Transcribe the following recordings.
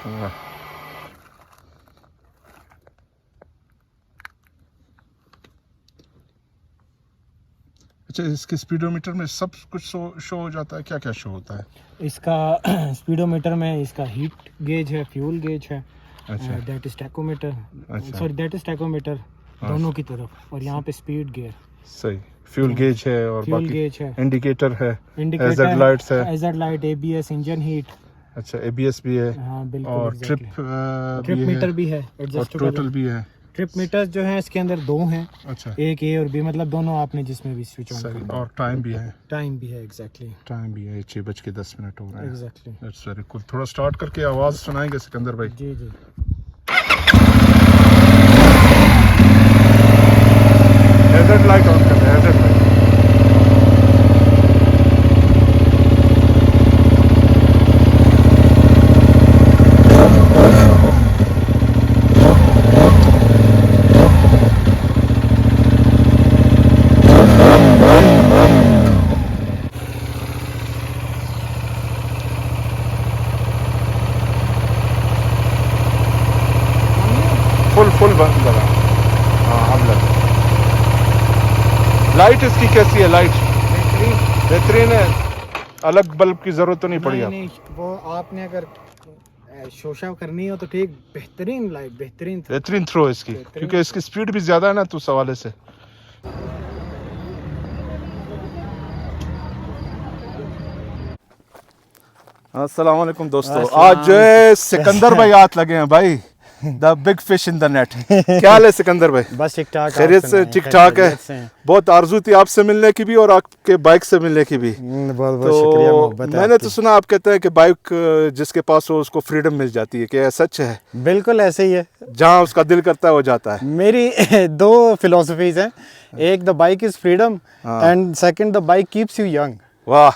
वाह। अच्छा, इसके स्पीडोमीटर में सब कुछ शो हो जाता है, क्या क्या शो होता है? इसका स्पीडोमीटर में इसका हीट गेज है, फ्यूल गेज है, अच्छा दैट इज टैकोमीटर, अच्छा सॉरी दैट इज टैकोमीटर हाँ, दोनों की तरफ, और यहाँ पे स्पीड गियर, सही। फ्यूल गेज है और फ्यूल बाकी गेज है, इंडिकेटर है, इंडिकेटर एजेड लाइट्स है। Hazard light, ABS, engine heat. अच्छा, एबीएस भी है हाँ बिल्कुल, और ट्रिप ट्रिप भी मीटर है भी है, और एडजस्टेबल टोटल भी है। ट्रिप मीटर जो है इसके अंदर दो हैं, अच्छा एक ए और बी, मतलब दोनों आपने जिसमें भी स्विच ऑन सही। करना और टाइम भी है, टाइम भी है, एग्जैक्टली टाइम भी है, 6:10 हो रहा है। एग्जैक्टली। That's very cool. थोड़ा स्टार्ट करके आवाज़ सुनाएंगे सिकंदर भाई? जी जी। हैजर्ड लाइट ऑन कर दे, हैजर्ड लाइट। फुल बंद लगा। हाँ अब लगा। लाइट इसकी कैसी है? लाइट बेहतरीन है, अलग बल्ब की जरूरत तो नहीं पड़ी नहीं, वो आपने अगर शोशा करनी हो तो ठीक, बेहतरीन लाइट, बेहतरीन थ्रो इसकी, क्योंकि इसकी स्पीड भी ज्यादा है ना, तो उस हवाले से। अस्सलाम वालेकुम दोस्तों, आज जो है सिकंदर भाई हाथ लगे हैं भाई, the big fish in the net. क्या हाल है सिकंदर भाई? बस ठीक ठाक, खैरियत से? ठीक ठाक है। बहुत आरजू थी आपसे मिलने की भी और आपके बाइक से मिलने की भी। बहुत बहुत तो शुक्रिया, मोहब्बत है मैंने आपकी। तो सुना आप कहते हैं कि बाइक जिसके पास हो उसको फ्रीडम मिल जाती है, क्या सच है? बिल्कुल ऐसे ही है, जहाँ उसका दिल करता है वो जाता है। मेरी दो फिलोसफीज हैं, एक the bike is freedom and second the bike keeps you young. वाह,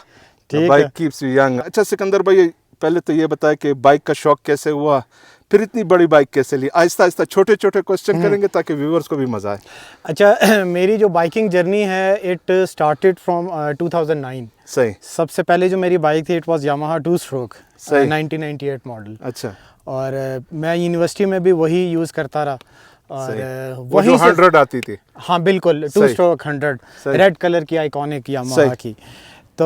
ठीक बाइक है। Keeps you young. अच्छा सिकंदर भाई, पहले तो ये बताया कि बाइक का शौक कैसे हुआ, फिर इतनी बड़ी बाइक कैसे ली? आहिस्ता आहिस्ता छोटे छोटे क्वेश्चन करेंगे ताकि व्यूअर्स को भी मजा आए। अच्छा, मेरी जो बाइकिंग जर्नी है, इट स्टार्टेड फ्रॉम 2009। सही। सबसे पहले जो मेरी बाइक थी, इट वाज यामाहा 2 स्ट्रोक, सही। 1998 मॉडल। अच्छा, और मैं यूनिवर्सिटी में भी वही यूज़ करता रहा, और वो जो 100 आती थी। हाँ बिल्कुल, 2 स्ट्रोक 100, रेड कलर की आइकॉनिक यामाहा की। तो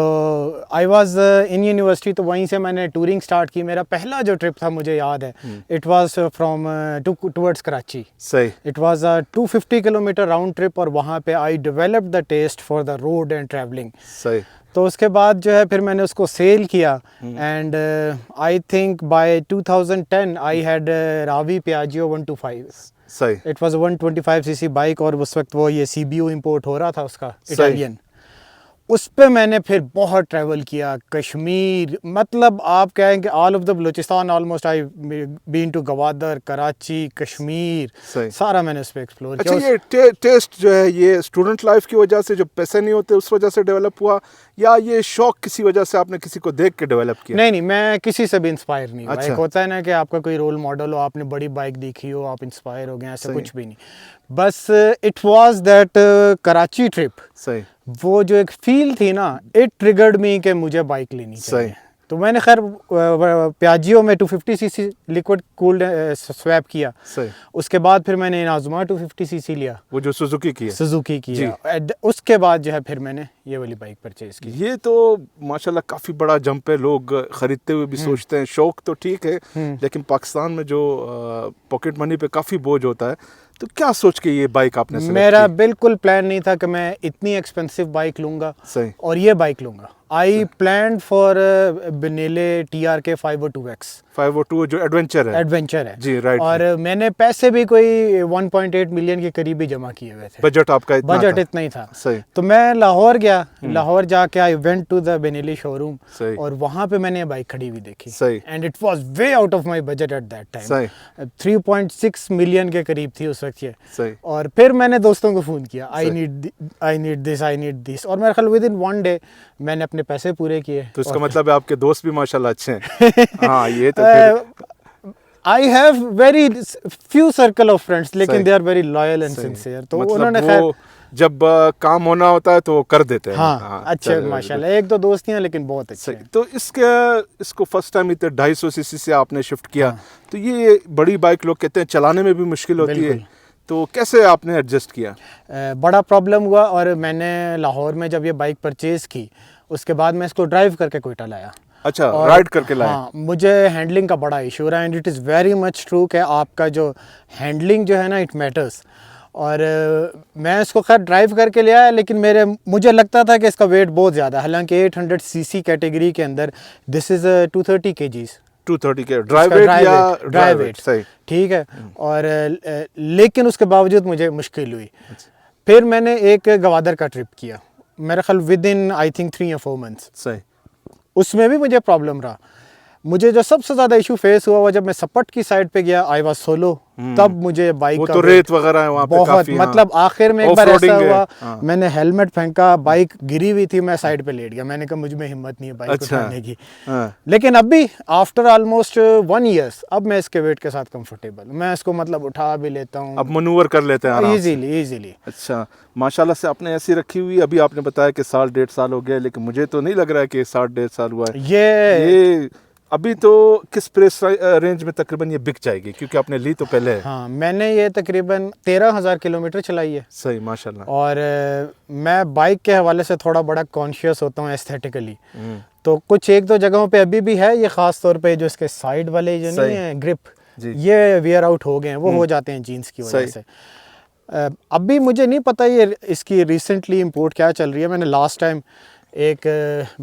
आई वाज इन यूनिवर्सिटी, तो वहीं से मैंने टूरिंग स्टार्ट की। मेरा पहला जो ट्रिप था, मुझे याद है, it was from towards Karachi. सही। It was a 250 kilometre round trip, और वहाँ पे I developed the taste for the road and travelling. सही। तो उसके बाद जो है फिर मैंने उसको सेल किया, and I think by 2010 I had Ravi Piaggio 125। सही। इट वाज 125 सीसी बाइक, और उस वक्त वो ये CBO इंपोर्ट हो रहा था उसका, इटालियन। उस पे मैंने फिर बहुत ट्रैवल किया, कश्मीर, मतलब आप कहें कि all of the Balochistan almost, I been to Gwadar, Karachi, Kashmir, सारा मैंने उस पर एक्सप्लोर किया। अच्छा, ये टेस्ट जो है, ये स्टूडेंट लाइफ की वजह से, जो पैसे नहीं होते उस वजह से डेवलप हुआ, या ये शौक किसी वजह से आपने किसी को देख के डेवलप किया? नहीं, मैं किसी से भी इंस्पायर नहीं हुआ। अच्छा। एक होता है ना कि आपका कोई रोल मॉडल हो, आपने बड़ी बाइक देखी हो, आप इंस्पायर हो गए, ऐसा कुछ भी नहीं। बस it was that Karachi trip, सही, वो जो एक फील थी ना, इट ट्रिगर्ड मी कि मुझे बाइक लेनी चाहिए। तो मैंने खैर पियाजियो में 250 सीसी लिक्विड कूल्ड स्वैप किया। सही। उसके बाद फिर मैंने इनाजुमा 250 सीसी लिया, वो जो सुजुकी की है। सुजुकी की है। उसके बाद जो है फिर मैंने ये वाली बाइक परचेज की। ये तो माशाल्लाह काफ़ी बड़ा जंप है, लोग ख़रीदते हुए भी सोचते हैं। शौक तो ठीक है, लेकिन पाकिस्तान में जो पॉकेट मनी पे काफ़ी बोझ होता है, तो क्या सोच के ये बाइक आपने सेलेक्ट की? मेरा बिल्कुल प्लान नहीं था कि मैं इतनी एक्सपेंसिव बाइक लूँगा और ये बाइक लूँगा। I plan for Benelli TRK 502X। 502 जो एडवेंचर है जी, राइट। और मैंने पैसे भी कोई 1.8 मिलियन के करीब ही जमा किए हुए थे। बजट आपका इतना ही था। सही। तो मैं लाहौर गया, लाहौर जाके I went to the Benelli showroom, और वहाँ पे मैंने बाइक खड़ी हुई देखी, and it was way out of my budget at that time. 3.6 million के करीब थी उस वक्त ये। और फिर मैंने दोस्तों को फ़ोन किया, आई नीड दिस, और मेरे ख्याल विद इन 1 डे मैंने अपने पैसे पूरे किए। तो इसका मतलब है आपके दोस्त भी माशाल्लाह अच्छे हैं। हाँ, ये तो फिर I have very few circle of friends, लेकिन they are very loyal and sincere. तो उन्होंने खैर जब काम होना होता है तो वो कर देते हैं। हाँ, अच्छे माशाल्लाह, एक दो दोस्तियां लेकिन बहुत अच्छे हैं। तो इसको फर्स्ट टाइम इतने 250 सीसी से आपने शिफ्ट किया, तो ये बड़ी बाइक लोग कहते हैं चलाने में भी मुश्किल होती है, तो कैसे आपने एडजस्ट किया? बड़ा प्रॉब्लम हुआ, और मैंने लाहौर में जब ये बाइक परचेज़ की उसके बाद मैं इसको ड्राइव करके कोयटा लाया। अच्छा, राइड करके लाया? हाँ, मुझे हैंडलिंग का बड़ा इशू रहा, and it is very much true कि आपका जो हैंडलिंग जो है ना, इट मैटर्स। और मैं इसको खैर ड्राइव करके ले आया, लेकिन मुझे लगता था कि इसका वेट बहुत ज़्यादा, हालांकि 800 सीसी कैटेगरी के अंदर दिस इज़ 230 kgs। 230 के ड्राइव वेट सही, ठीक है। और लेकिन उसके बावजूद मुझे मुश्किल हुई। फिर मैंने एक गवादर का ट्रिप किया, मेरा ख्याल विद इन आई थिंक 3 या 4 मंथ्स। सही। उसमें भी मुझे प्रॉब्लम रहा। मुझे जो सबसे ज़्यादा इशू फेस हुआ वो जब मैं सपट की साइड पे गया, आई वाज सोलो, तब मुझे बाइक का तो रेत वगैरह है वहाँ पे बहुत काफी, मतलब आखिर में एक बार ऐसा हुआ, हाँ। मैंने हेलमेट फेंका, बाइक गिरी हुई थी, मैं साइड पे लेट गया, मैंने कहा मुझ में हिम्मत नहीं है बाइक उठाने की। लेकिन अब भी आफ्टर ऑलमोस्ट 1 ईयर्स अब मैं इसके वेट के साथ कंफर्टेबल, मैं इसको मतलब उठा भी लेता हूँ, अब मनूवर कर लेते हैं इजीली। अच्छा, माशाल्लाह से आपने ऐसी रखी हुई। अभी आपने बताया कि 1.5 साल हो गया, लेकिन मुझे तो नहीं लग रहा है कि 1.5 साल हुआ है ये। अभी तो किस प्राइस रेंज में तकरीबन ये बिक जाएगी, क्योंकि आपने ली तो पहले है? हाँ, मैंने ये तकरीबन 13,000 किलोमीटर चलाई है। सही, माशाल्लाह। और मैं बाइक के हवाले से थोड़ा बड़ा कॉन्शियस होता हूँ एस्थेटिकली, तो कुछ एक दो जगहों पे अभी भी है, ये ख़ास तौर पे जो इसके साइड वाले जो नहीं है ग्रिप, ये वियर आउट हो गए हैं, वो हो जाते हैं जीन्स की वजह से। अभी मुझे नहीं पता ये इसकी रिसेंटली इंपोर्ट क्या चल रही है। मैंने लास्ट टाइम एक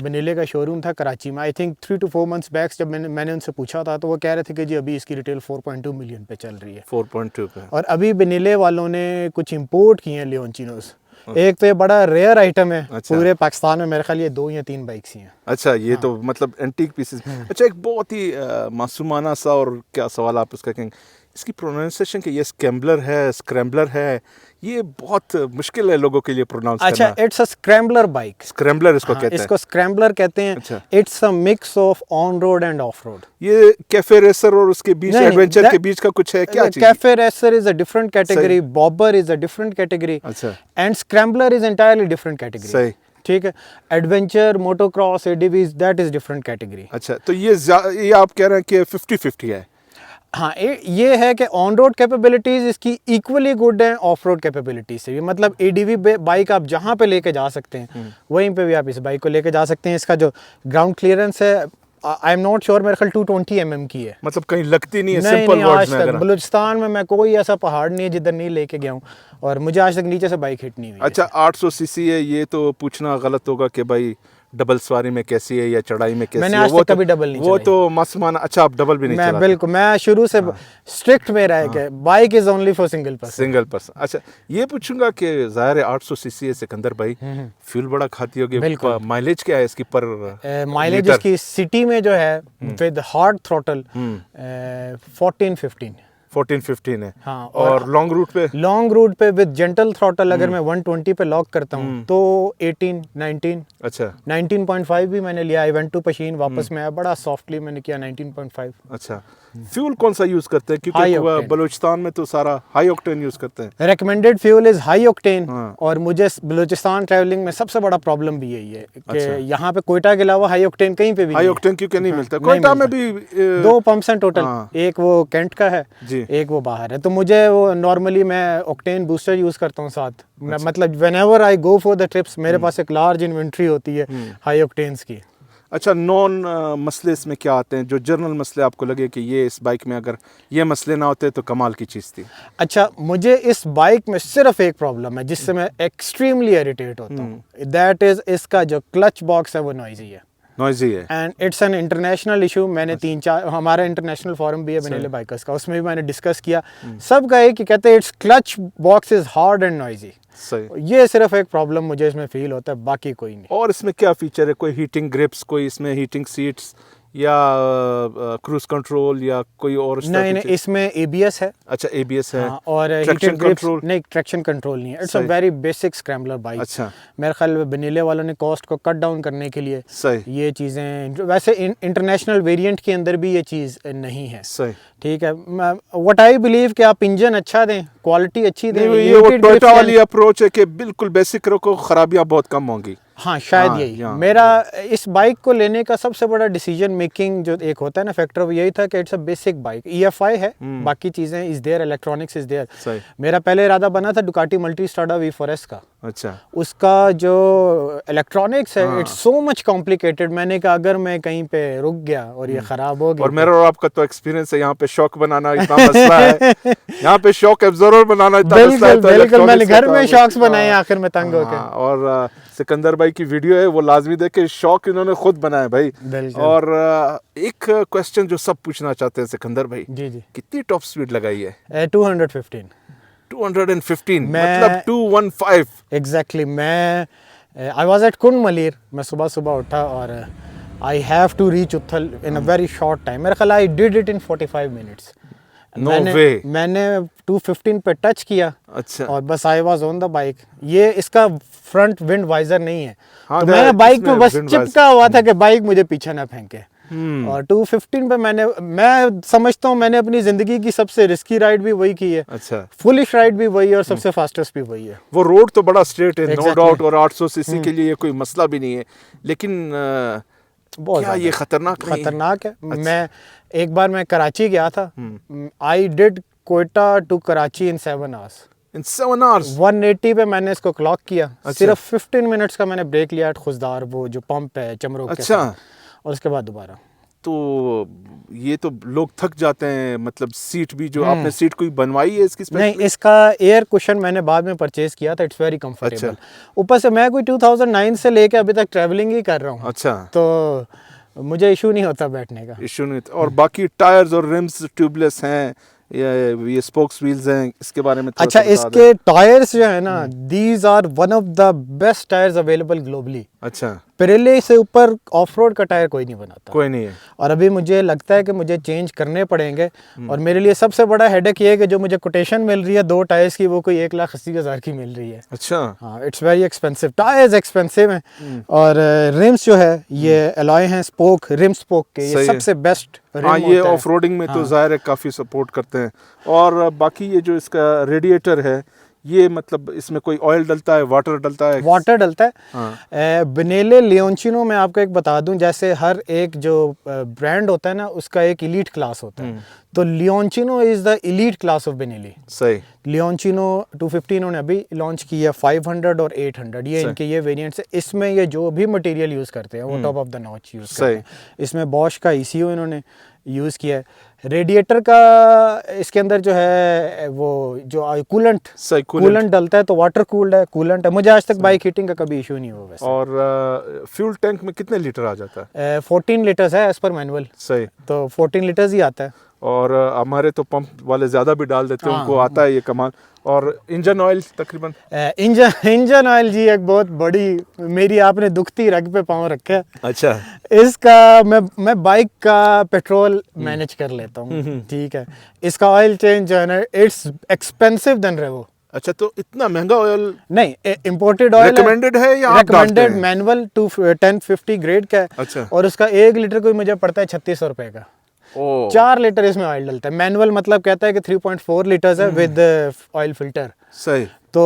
बनीले का शोरूम था कराची में, I think 3 to 4 months back, जब मैंने उनसे पूछा था तो वो कह रहे थे कि जी अभी इसकी रिटेल 4.2 मिलियन पे चल रही है। 4.2 पे। और अभी बनीले वालों ने कुछ इंपोर्ट किए हैं लियोनचिनोस। एक तो ये बड़ा रेयर आइटम है। अच्छा। पूरे पाकिस्तान में मेरे ख्याल ये 2 या 3 बाइक्स ही हैं। अच्छा, ये हाँ। तो मतलब एंटीक पीसेस। अच्छा, एक बहुत ही मासूमाना सा और क्या सवाल आप उसका कहेंगे, इसकी प्रोनाउंसिएशन कि ये स्क्रैम्बलर है, स्क्रैम्बलर है, ये बहुत मुश्किल है लोगों के लिए प्रोनाउंस करना। अच्छा, it's a scrambler bike. Scrambler इसको कहते हैं। इसको स्क्रैम्बलर कहते हैं। अच्छा। It's a mix of on road end of road. ये कैफे रेसर और उसके बीच एडवेंचर के बीच का कुछ है क्या चीज? Cafe racer is a different category, bobber is a different category, अच्छा, and scrambler is entirely different category. सही, ठीक है। Adventure, motocross, ADVs, that is different category. अच्छा, तो ये आप कह रहे हैं कि 50-50 है? हाँ, ये है कि ऑन रोड कैपेबिलिटीज इसकी इक्वली गुड है ऑफ रोड कैपेबिलिटीज से भी। मतलब एडीवी बाइक आप जहाँ पे लेके जा सकते हैं वहीं पे भी आप इस बाइक को लेके जा सकते हैं। इसका जो ग्राउंड क्लियरेंस है, आई एम नॉट श्योर, मेरे ख्याल 220 mm की है। मतलब कहीं लगती नहीं है। सिंपल वर्ड्स में अगर बलूचिस्तान में मैं कोई ऐसा पहाड़ नहीं है जिधर नहीं लेके गया हूँ, और मुझे आज तक नीचे से बाइक हिट नहीं हुई। अच्छा, 800 सीसी है, ये तो पूछना गलत होगा कि भाई डबल सवारी में कैसी है या चढ़ाई में कैसी है? मैंने आज तक कभी डबल नहीं वो तो मासूमाना। अच्छा, आप डबल भी नहीं चलाते? बिल्कुल, मैं शुरू से स्ट्रिक्ट में रहा कि bike is only for single person. अच्छा, ये पूछूंगा कि जाहिर है 800 सीसी है सिकंदर भाई, फ्यूल बड़ा खाती होगी, माइलेज क्या है इसकी पर? माइलेज इसकी सिटी में जो है विद हार्ड थ्रॉटल 14-15 है। हाँ, और लॉन्ग रूट पे विद जेंटल थ्रॉटल अगर मैं 120 पे लॉक करता हूँ तो 18-19। अच्छा, 19.5 भी मैंने लिया। आई वेंट टू पशीन, वापस में आया, बड़ा सॉफ्टली मैंने किया 19.5। अच्छा, फ्यूल कौन सा यूज करते हैं? क्योंकि बलूचिस्तान में तो सारा हाई ऑक्टेन यूज करते हैं। Recommended fuel is high octane. और मुझे बलूचिस्तान ट्रैवलिंग में सबसे बड़ा प्रॉब्लम भी यही है कि यहाँ पे कोयटा के अलावा हाई ऑक्टेन कहीं पे भी हाई ऑक्टेन क्योंकि नहीं मिलता। कोयटा में भी 2 पंप्स हैं टोटल, एक वो कैंट का है, एक वो बाहर है। तो मुझे वो नॉर्मली मैं ऑक्टेन बूस्टर यूज करता हूँ साथ। मैं मतलब whenever I go for the trips मेरे पास एक लार्ज इन्वेंट्री होती है हाई ऑक्टेन्स की। अच्छा, नॉन मसले इसमें क्या आते हैं जो जनरल मसले आपको लगे कि ये इस बाइक में अगर ये मसले ना होते तो कमाल की चीज़ थी? अच्छा, मुझे इस बाइक में सिर्फ एक प्रॉब्लम है जिससे मैं एक्सट्रीमली इरिटेट होता हूँ, दैट इज इसका जो क्लच बॉक्स है वो नॉइजी है। And it's an international issue. मैंने 3-4 हमारा इंटरनेशनल फोरम भी है बनीले बाइकर्स का, उसमें भी मैंने डिस्कस किया। सब का एक ही कहते हैं, it's clutch box is hard and noisy. ये सिर्फ एक प्रॉब्लम मुझे इसमें फील होता है, बाकी कोई नहीं। और इसमें क्या फीचर है? कोई हीटिंग ग्रिप्स, कोई इसमें हीटिंग सीट्स या क्रूज कंट्रोल या कोई और? नहीं, इसमें ABS है। अच्छा, ABS है। हाँ, और ट्रैक्शन कंट्रोल? नहीं, ट्रैक्शन कंट्रोल नहीं है। It's a very basic scrambler bike. अच्छा, मेरे ख्याल में बेनिले वालों ने कॉस्ट को कट डाउन करने के लिए सही ये चीज़ें, वैसे इंटरनेशनल वेरिएंट के अंदर भी ये चीज़ नहीं है। सही, ठीक है। व्हाट आई बिलीव कि आप इंजन अच्छा दें, क्वालिटी अच्छी दें। ये वो टोयोटा वाली अप्रोच है कि बिल्कुल बेसिक रखो, खराबियां बहुत कम होंगी। हाँ, शायद यही मेरा इस बाइक को लेने का सबसे बड़ा डिसीजन मेकिंग जो एक होता है ना फैक्टर, वो यही था कि it's a basic bike. EFI है, बाकी चीजें is there, electronics is there. मेरा पहले इरादा बना था डुकाटी मल्टीस्ट्राडा V4S का। अच्छा, उसका जो इलेक्ट्रॉनिक्स है इट्स सो मच कॉम्प्लिकेटेड। मैंने कहा अगर मैं कहीं पे रुक गया और ये खराब हो गया। और मेरा और आपका तो एक्सपीरियंस है, यहाँ पे शॉक बनाना इतना मसला है, यहाँ पे शॉक एब्जॉर्बर बनाना इतना मसला है। बिल्कुल, मैंने घर में शॉक्स बनाए आखिर में तंग होकर। और सिकंदर भाई की वीडियो है, वो लाजमी देखे, शौक इन्होंने खुद बनाया भाई। और एक क्वेश्चन जो सब पूछना चाहते हैं सिकंदर भाई, जी जी, कितनी टॉप स्पीड लगाई है? 215 मतलब 215 एग्जैक्टली। मैं आई वाज एट कुंड मलीर, मैं सुबह सुबह उठा और आई हैव टू रीच उथल इन अ वेरी शॉर्ट टाइम। मेरा ख्याल I did it in 45 minutes. मैंने 215 पे टच किया। अच्छा, और बस I was on the bike. ये इसका फ्रंट विंड वाइजर नहीं है। हाँ, तो मैं बाइक पे बस चिपका हुआ था कि बाइक मुझे पीछे ना फेंके। और 215 पे मैं समझता हूँ मैंने अपनी जिंदगी की सबसे रिस्की राइड भी वही की है। अच्छा, फुलिश राइड भी वही है और सबसे फास्टेस्ट भी वही है। वो रोड तो बड़ा स्ट्रेट है, नो डाउट, और 800 सीसी के लिए कोई मसला भी नहीं है, लेकिन क्या ये खतरनाक है? अच्छा। मैं एक बार मैं कराची गया था। I did Quetta to Karachi in 7 hours. 180 पे मैंने इसको क्लॉक किया। अच्छा। सिर्फ 15 मिनट्स का मैंने ब्रेक लिया एट खुशदार, वो जो पंप है चमरोक के साथ, और उसके बाद दोबारा। तो ये तो लोग थक जाते हैं। मतलब सीट भी जो आपने सीट कोई बनवाई है इसकी? नहीं, इसका एयर कुशन मैंने बाद में परचेज किया था। It's very comfortable. ऊपर से मैं कोई 2009 से लेके अभी तक ट्रैवलिंग ही कर रहा हूँ। अच्छा, तो मुझे इशू नहीं होता बैठने का। इशू नहीं। और बाकी टायर्स और रिम्स ट्यूबलेस हैं, ये स्पोक्स व्हील्स हैं, इसके बारे में अच्छा, इसके टायर्स जो है ना, these are one of the best tyres available globally. अच्छा, पिरेली से ऊपर ऑफ रोड का टायर कोई नहीं बनाता, कोई नहीं है। और अभी मुझे लगता है कि मुझे चेंज करने पड़ेंगे। और मेरे लिए सबसे बड़ा हेडेक ये है कि जो मुझे कोटेशन मिल रही है 2 टायर्स की, वो कोई 1,80,000 की मिल रही है। अच्छा, हाँ, it's very expensive. Tyres expensive हैं। और रिम्स जो है ये एलॉय हैं, स्पोक, रिम स्पोक के, ये सबसे बेस्ट रिम होता है। ये ऑफ रोडिंग में तो जाहिर है काफ़ी सपोर्ट करते हैं। और बाकी ये जो इसका रेडिएटर है, ये मतलब इसमें कोई ऑयल डलता है, वाटर डलता है? वाटर डलता है। हाँ। बेनेले लियोंचिनो में आपको एक बता दूं, जैसे हर एक जो ब्रांड होता है ना, उसका एक इलीट क्लास होता है। तो Leoncino is the elite class of Benelli. सही। लियोंचिनो 250 इन्होंने अभी लॉन्च की है, 500 और 800, ये इनके ये वेरिएंट्स है। इसमें ये जो भी मटेरियल यूज़ करते हैं वो top of the notch use करते हैं। इसमें बॉश का ECU इन्होंने यूज़ किया है। रेडिएटर का इसके अंदर जो है वो जो कूलेंट डलता है, तो वाटर कूल्ड है, कूलेंट है। मुझे आज तक बाइक हीटिंग का कभी इशू नहीं हुआ वैसे। और फ्यूल टैंक में कितने लीटर आ जाता है? 14 लीटर्स है एज पर मैनुअल। सही, तो 14 लीटर्स ही आता है। और हमारे तो पंप वाले ज़्यादा भी डाल देते हैं, उनको आता है ये कमाल। और इंजन ऑयल तकरीबन? इंजन ऑयल जी एक बहुत बड़ी, मेरी आपने दुखती रग पे पाँव रखा है। अच्छा, इसका मैं बाइक का पेट्रोल मैनेज कर लेता हूँ, ठीक है। इसका ऑयल चेंज जो है ना, इट्स एक्सपेंसिव देन रेवो। अच्छा, तो इतना महंगा ऑयल? नहीं, इंपोर्टेड ऑयल रिकमेंडेड है या रिकमेंडेड मैनुअल 1050 ग्रेड का है। अच्छा, और उसका 1 लीटर कोई मुझे पड़ता है 3600 रुपए का। 4 लीटर इसमें ऑयल डलता है। मैनुअल मतलब कहता है कि 3.4 लीटर्स है विद ऑयल फिल्टर। सही। तो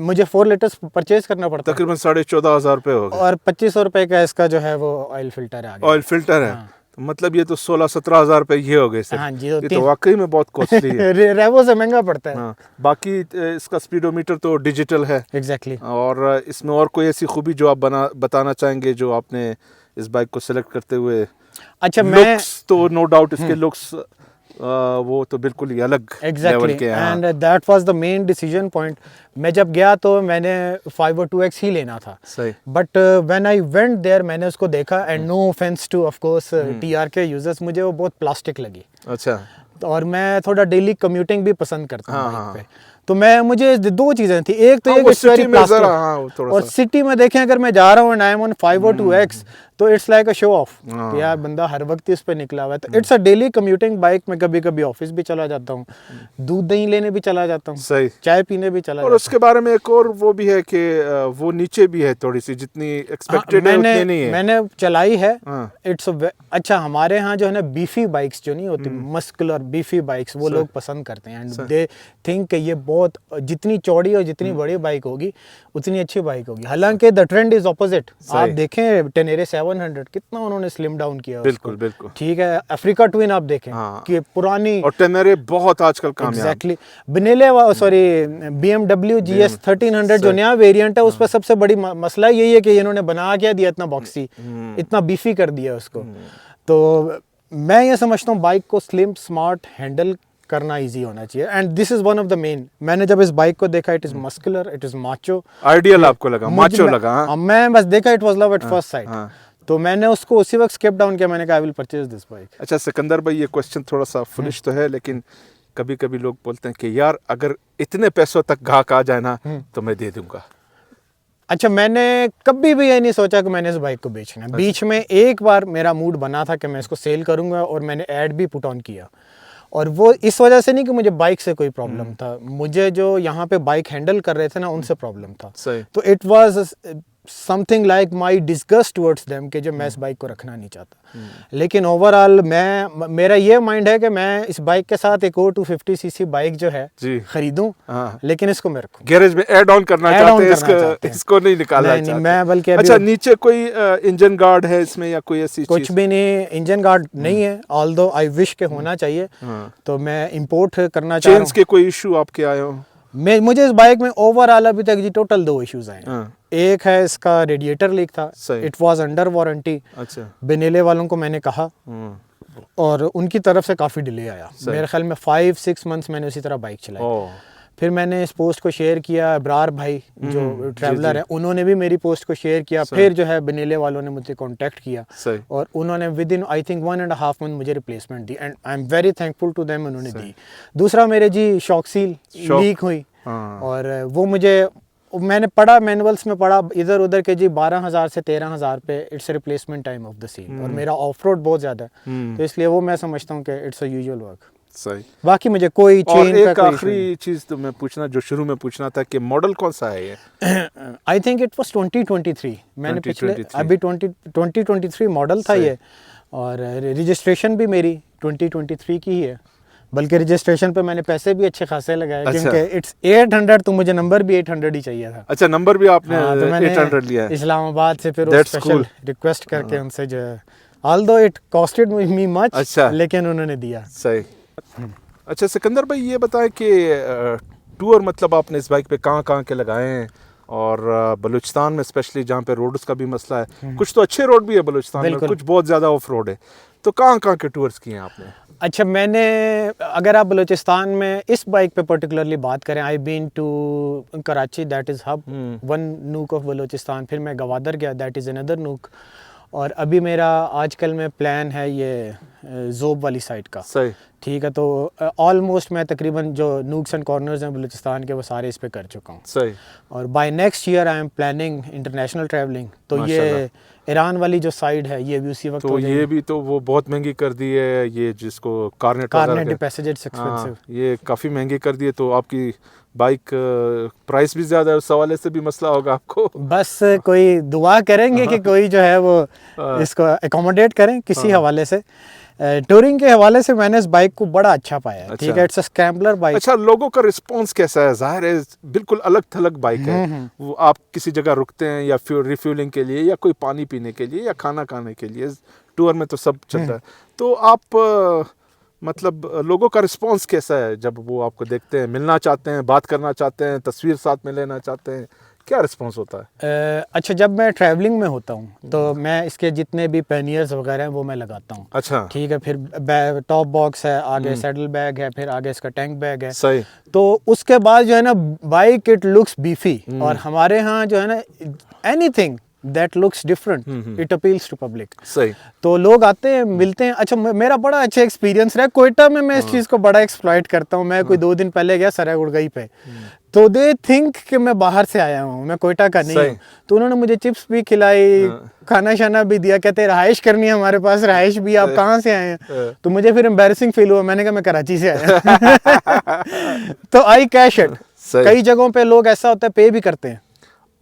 मुझे 4 लीटर्स परचेज करना पड़ता है, तकरीबन 14,500 रुपए होगा। और 2500 रुपए का इसका जो है वो ऑयल फिल्टर है। ऑयल फिल्टर है। हाँ। तो मतलब ये तो 16-17 रुपए ये हो गए। हाँ जी, ये तो वाकई में बहुत कॉस्टली है। रेवो से महंगा पड़ता है। हाँ। बाकी इसका स्पीडोमीटर तो डिजिटल है। एग्जैक्टली। और इसमें और कोई ऐसी खूबी जो आप बताना चाहेंगे जो आपने इस बाइक को सिलेक्ट करते हुए? अच्छा, लुक्स तो नो डाउट इसके लुक्स वो तो बिल्कुल ही अलग लेवल के हैं। And that was the main decision point. मैं जब गया तो मैंने 502X ही लेना था। सही। But when I went there मैंने उसको देखा, and no offence to of course TRK users, मुझे वो बहुत प्लास्टिक लगी। अच्छा। और मैं थोड़ा डेली कम्यूटिंग भी पसंद करता हूँ बाइक पे। तो मुझे 2 चीजें थी, एक तो ये सिटी में, और सिटी में देखें अगर मैं जा रहा हूँ and I M on 502X, तो it's like a show off, यार बंदा हर वक्त इस पे निकला हुआ है। तो it's a daily commuting bike. मैं कभी कभी ऑफिस भी चला जाता हूँ, दूध दही लेने भी चला जाता हूँ, सही, चाय पीने भी चला और उसके बारे में एक और वो भी है कि वो नीचे भी है थोड़ी सी, जितनी एक्सपेक्टेड है उतनी नहीं है। मैंने चलाई है। इट्स अच्छा, हमारे यहाँ जो है ना बीफी बाइक्स जो नहीं होती, मस्कुलर बीफी बाइक्स, वो लोग पसंद करते हैं एंड दे थिंक ये बहुत जितनी चौड़ी और जितनी बड़ी बाइक होगी उतनी अच्छी बाइक होगी। हालांकि द ट्रेंड इज ऑपोजिट। आप देखें टेनेरे 700 कितना उन्होंने स्लिम डाउन किया। बिल्कुल बिल्कुल ठीक है। अफ्रीका ट्विन आप देखें कि पुरानी, और टेनेरे बहुत आजकल कामयाब। Exactly. Benelli sorry BMW GS 1300 जो नया वेरिएंट है, उस पर सबसे बड़ी मसला यही है कि इन्होंने बना क्या दिया इतना बॉक्सी, इतना बीफी कर दिया उसको। तो मैं ये समझता हूँ बाइक को स्लिम स्मार्ट हैंडल करना इजी होना चाहिए and this is one of the main. मैंने जब इस बाइक को देखा, it is muscular, it is macho. Ideal आपको लगा, माचो लगा? मैं बस देखा, it was love at first sight. तो मैंने उसको उसी वक्त स्किप डाउन किया, मैंने कहा I will purchase this bike. अच्छा सिकंदर भाई, ये क्वेश्चन थोड़ा सा फुलिश तो है, लेकिन कभी कभी लोग बोलते हैं कि यार अगर इतने पैसों तक ग्राहक आ जाए ना तो मैं दे दूंगा। अच्छा, मैंने कभी भी ये नहीं सोचा कि मैंने इस बाइक को बेचना है। बीच में एक बार मेरा मूड बना था कि मैं इसको सेल करूंगा और मैंने ऐड भी पुट ऑन किया, और वो इस वजह से नहीं कि मुझे बाइक से कोई प्रॉब्लम था, मुझे जो यहाँ पे बाइक हैंडल कर रहे थे ना उनसे प्रॉब्लम था। तो it was something like my disgust towards them कि जो मैं इस बाइक को रखना नहीं चाहता। लेकिन ओवरऑल मेरा ये माइंड है कि मैं इस बाइक के साथ एक और 250cc बाइक जो है खरीदूं, लेकिन इसको मैं रखूं। गैरेज में ऐड ऑन करना चाहते हैं, इसको नहीं निकालना चाहते। मैं बल्कि अच्छा, नीचे कोई इंजन गार्ड है इसमें या कोई ऐसी कुछ भी नहीं, इंजन गार्ड नहीं है, ऑल्दो आई विश के होना चाहिए। तो मैं इंपोर्ट करना चाह रहा हूं। चेन्स के कोई इशू आपके आए हो? मुझे इस बाइक में ओवरऑल अभी तक जी टोटल 2 इश्यूज आए हैं। एक है इसका रेडिएटर लीक था, इट वाज अंडर वारंटी। अच्छा, बेनेले वालों को मैंने कहा और उनकी तरफ से काफ़ी डिले आया। मेरे ख्याल में 5-6 मंथ्स मैंने उसी तरह बाइक चलाई। फिर मैंने इस पोस्ट को शेयर किया, अब्रार भाई जो ट्रैवलर है उन्होंने भी मेरी पोस्ट को शेयर किया। फिर जो है बेनेले वालों ने मुझसे कांटेक्ट किया और उन्होंने within I think 1.5 month मुझे रिप्लेसमेंट दी and I am very thankful to them, उन्होंने दी। दूसरा मेरे जी शॉक सील लीक हुई और वो मैंने पढ़ा, मैनुअल्स में पढ़ा इधर उधर के जी 12,000 से 13,000 पे it's replacement time of the seal, और मेरा ऑफ रोड बहुत ज़्यादा है तो इसलिए वो मैं समझता हूँ कि इट्स अ यूजुअल वर्क। सही। बाकी मुझे कोई चेन का एक आखिरी चीज तो मैं पूछना, जो शुरू में पूछना था कि मॉडल कौन सा है ये? I think it was 2023। मैंने पिछले अभी 2023 मॉडल था ये, और रजिस्ट्रेशन भी मेरी 2023 की ही है। बल्कि रजिस्ट्रेशन पे मैंने पैसे भी अच्छे खासे लगाए। अच्छा। क्योंकि इट्स 800, तो मुझे नंबर भी 800 ही चाहिए था। अच्छा, नंबर भी आपने 800 लिया है? इस्लामाबाद से फिर स्पेशल रिक्वेस्ट करके उनसे जो है, although it costed me much. अच्छा, लेकिन उन्होंने दिया। सही। अच्छा सिकंदर भाई, ये बताएं कि टूर मतलब आपने इस बाइक पे कहाँ के लगाए हैं, और बलूचिस्तान में स्पेशली जहाँ पे रोड्स का भी मसला है, कुछ तो अच्छे रोड भी है बलूचिस्तान में, कुछ बहुत ज़्यादा ऑफ रोड है, तो कहाँ के टूर्स किए हैं आपने? अच्छा, मैंने अगर आप बलूचिस्तान में इस बाइक पे पर्टिकुलरली बात करें, I been to Karachi, that is Hub, one nook of Balochistan. फिर मैं गवादर गया, दैट इज़ अनदर नूक। और अभी मेरा आजकल में प्लान है ये ज़ोब वाली साइड का। सही। ठीक है, तो ऑलमोस्ट मैं तकरीबन जो नूक्स एंड कॉर्नर्स हैं बलूचिस्तान के वो सारे इस पे कर चुका हूँ। सही। और by next year I am planning international travelling, तो ये ईरान वाली जो साइड है ये भी उसी वक्त तो ये भी तो वो बहुत महंगी कर दी है, ये जिसको कार्नेट पैसेजेस एक्सपेंसिव, ये काफ़ी महंगी कर दी है। तो आपकी बाइक प्राइस भी ज़्यादा है, उस हवाले से भी मसला होगा आपको। बस कोई दुआ करेंगे कि कोई जो है वो इसको एकोमोडेट करें किसी हवाले से। टूरिंग के हवाले से मैंने इस बाइक को बड़ा अच्छा पाया है। ठीक है, इट्स अ स्क्रैम्बलर बाइक। अच्छा, लोगों का रिस्पांस कैसा है? जाहिर है बिल्कुल अलग थलग बाइक है। वो आप किसी जगह रुकते हैं या रिफ्यूलिंग के लिए, या कोई पानी पीने के लिए, या खाना खाने के लिए, टूर में तो सब चलता है। तो आप मतलब लोगों का रिस्पांस कैसा है जब वो आपको देखते हैं, मिलना चाहते हैं, बात करना चाहते हैं, तस्वीर साथ में लेना चाहते हैं, क्या रिस्पांस होता है? अच्छा, जब मैं ट्रैवलिंग में होता हूँ तो मैं इसके जितने भी पैनियर्स वगैरह हैं वो मैं लगाता हूँ। अच्छा। ठीक है, फिर टॉप बॉक्स है, आगे सैडल बैग है, फिर आगे इसका टैंक बैग है। सही। तो उसके बाद जो है ना बाइक इट लुक्स बीफी, और हमारे यहाँ जो है ना anything that looks different, it appeals to public. सही. तो लोग आते हैं, मिलते हैं. अच्छा, मेरा बड़ा अच्छा एक्सपीरियंस रहा कोयटा में. मैं इस चीज़ को बड़ा एक्सप्लॉइट करता हूँ. मैं कोई 2 दिन पहले गया सरायगुड़गई पे, तो दे थिंक कि मैं बाहर से आया हूँ, मैं कोयटा का नहीं हूँ. तो उन्होंने मुझे चिप्स भी खिलाई, खाना शाना भी दिया. कहते रहाइश करनी है हमारे पास, रहाइश भी. आप कहाँ से आए हैं? तो मुझे फिर एम्बैरेसिंग फील हुआ. मैंने कहा मैं कराची से आया. तो आई कैश इट. कई जगहों पे लोग ऐसा होता है पे भी करते हैं.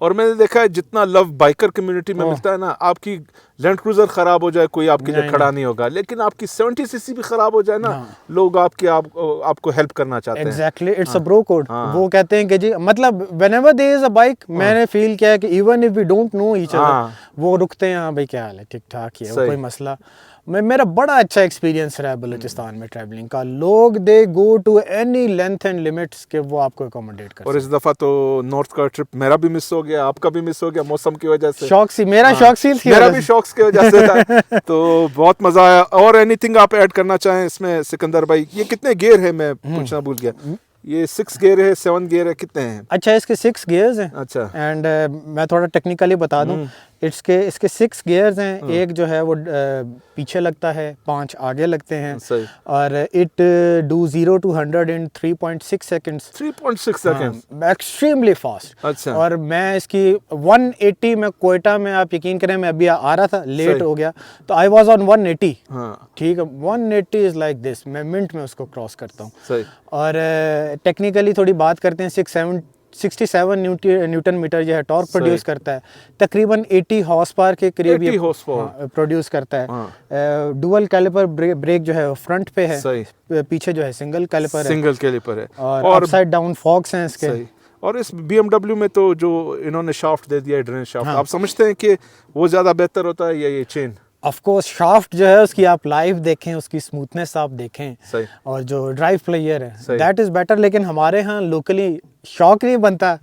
और मैंने देखा है जितना लव बाइकर कम्युनिटी में मिलता है ना, आपकी लैंड क्रूजर खराब हो जाए कोई आपके लिए खड़ा नहीं होगा, लेकिन आपकी 70 सीसी भी खराब हो जाए ना, लोग आपको हेल्प करना चाहते हैं. Exactly, it's a bro code. वो कहते हैं कि जी, मतलब whenever there is a bike, मैंने फील किया है कि even if we don't know each other, वो रुकते हैं. हाँ भाई क्या हाल है, ठीक ठाक ही है, कोई मसला. मेरा बड़ा अच्छा एक्सपीरियंस रहा है बलूचिस्तान में ट्रैवलिंग का. लोग they go to any length and limits के वो आपको अकोमोडेट कर. और इस दफा तो नॉर्थ का ट्रिप मेरा भी मिस हो गया, आपका भी मिस हो गया मौसम की वजह से. शौक सी, मेरा शौक सी थी, मेरा भी शौक की वजह से था. तो बहुत मजा आया. और एनीथिंग आप ऐड करना चाहें इसमें सिकंदर भाई? ये कितने गियर है, मैं पूछना भूल गया. ये 6 गियर है, 7 गियर है, कितने हैं? अच्छा, इसके 6 गियर्स हैं. अच्छा. एंड मैं थोड़ा टेक्निकली बता दूं, इसके 6 गियर्स हैं. एक जो है वो पीछे लगता है, 5 आगे लगते हैं. सही. और it do 0 to 100 in 3.6 seconds. 3.6 seconds, extremely fast. अच्छा. और मैं इसकी 180 में कोयटा में, आप यकीन करें, मैं अभी आ रहा था, लेट हो गया, तो आई वाज ऑन 180. ठीक है, 180 इज लाइक दिस. मैं मिनट में उसको क्रॉस करता हूँ. सही. और टेक्निकली थोड़ी बात करते हैं. 67 न्यूटन मीटर जो है टॉर्क प्रोड्यूस करता है. तकरीबन 80 हॉर्स पावर के करीब ये प्रोड्यूस करता है. डुअल कैलिपर ब्रेक जो है फ्रंट पे है. सही. पीछे जो है सिंगल कैलिपर है. और अपसाइड डाउन फॉक्स हैं इसके. और इस BMW में तो जो इन्होंने शाफ्ट दे दिया है, ड्रेन शाफ्ट, आप समझते हैं कि वो ज़्यादा बेहतर होता है या ये चेन? ऑफ कोर्स शाफ्ट जो है उसकी आप लाइव देखें, उसकी स्मूथनेस आप देखें. सही. और जो ड्राइव प्लेयर है दैट इज बेटर. लेकिन हमारे यहाँ लोकली शॉक नहीं बनता,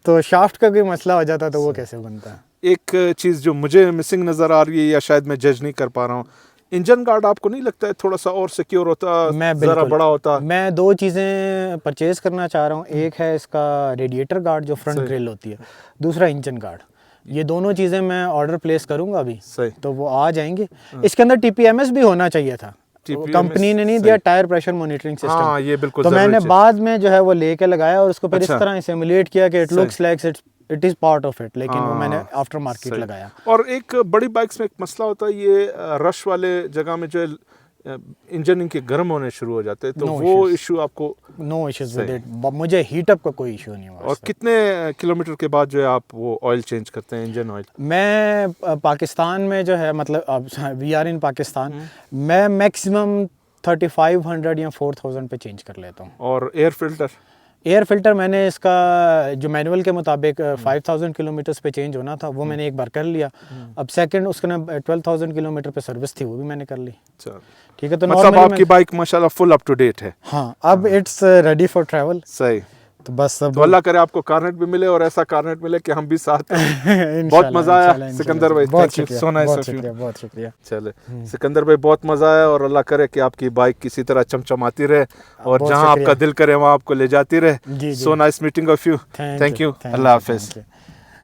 तो शाफ्ट का कोई मसला हो जाता तो वो कैसे बनता. एक चीज़ जो मुझे मिसिंग नज़र आ रही है, या शायद मैं जज नहीं कर पा रहा हूँ, इंजन गार्ड आपको नहीं लगता है थोड़ा सा और सिक्योर होता, ज़रा बड़ा होता? मैं 2 चीज़ें परचेज करना चाह रहा हूँ. एक है इसका रेडिएटर गार्ड जो फ्रंट ग्रिल होती है, दूसरा इंजन गार्ड. ये दोनों चीज़ें मैं ऑर्डर प्लेस करूंगा अभी. सही. तो वो आ जाएंगे. इसके अंदर TPMS भी होना चाहिए था. कंपनी ने नहीं दिया, टायर प्रेशर मॉनिटरिंग सिस्टम. ये बिल्कुल. तो मैंने बाद में जो है वो लेके लगाया और उसको फिर इस तरह सिमुलेट किया कि it looks like it is part of it, लेकिन वो मैंने आफ्टर मार्केट लगाया. और एक बड़ी बाइक्स में एक मसला होता है, ये रश वाले जगह में जो इंजन इनके गर्म होने शुरू हो जाते हैं, तो वो इशू आपको? No issues with it. मुझे हीट अप का कोई इशू नहीं हुआ. और कितने किलोमीटर के बाद जो है आप वो ऑयल चेंज करते हैं, इंजन ऑयल? मैं पाकिस्तान में जो है, मतलब वी आर इन पाकिस्तान, मैं मैक्सिमम 3500 या 4000 पे चेंज कर लेता हूँ. और एयर फिल्टर मैंने इसका जो मैनुअल के मुताबिक 5000 किलोमीटर पे चेंज होना था, वो मैंने एक बार कर लिया. अब सेकंड उसका ना 12000 किलोमीटर पे सर्विस थी, वो भी मैंने कर ली. ठीक है. तो मतलब आपकी बाइक माशाल्लाह फुल अप टू डेट है. हाँ, अब इट्स रेडी फॉर ट्रैवल. सही. तो बस अब तो अल्लाह करे आपको कारनेट भी मिले, और ऐसा कारनेट मिले कि हम भी साथ. बहुत मजा आया सिकंदर भाई. Thank you so much. बहुत शुक्रिया. चले सिकंदर भाई, बहुत मजा आया, और अल्लाह करे कि आपकी बाइक किसी तरह चमचमाती रहे, और जहां आपका दिल करे वहां आपको ले जाती रहे. So nice meeting of you. Thank you. Allah Hafiz.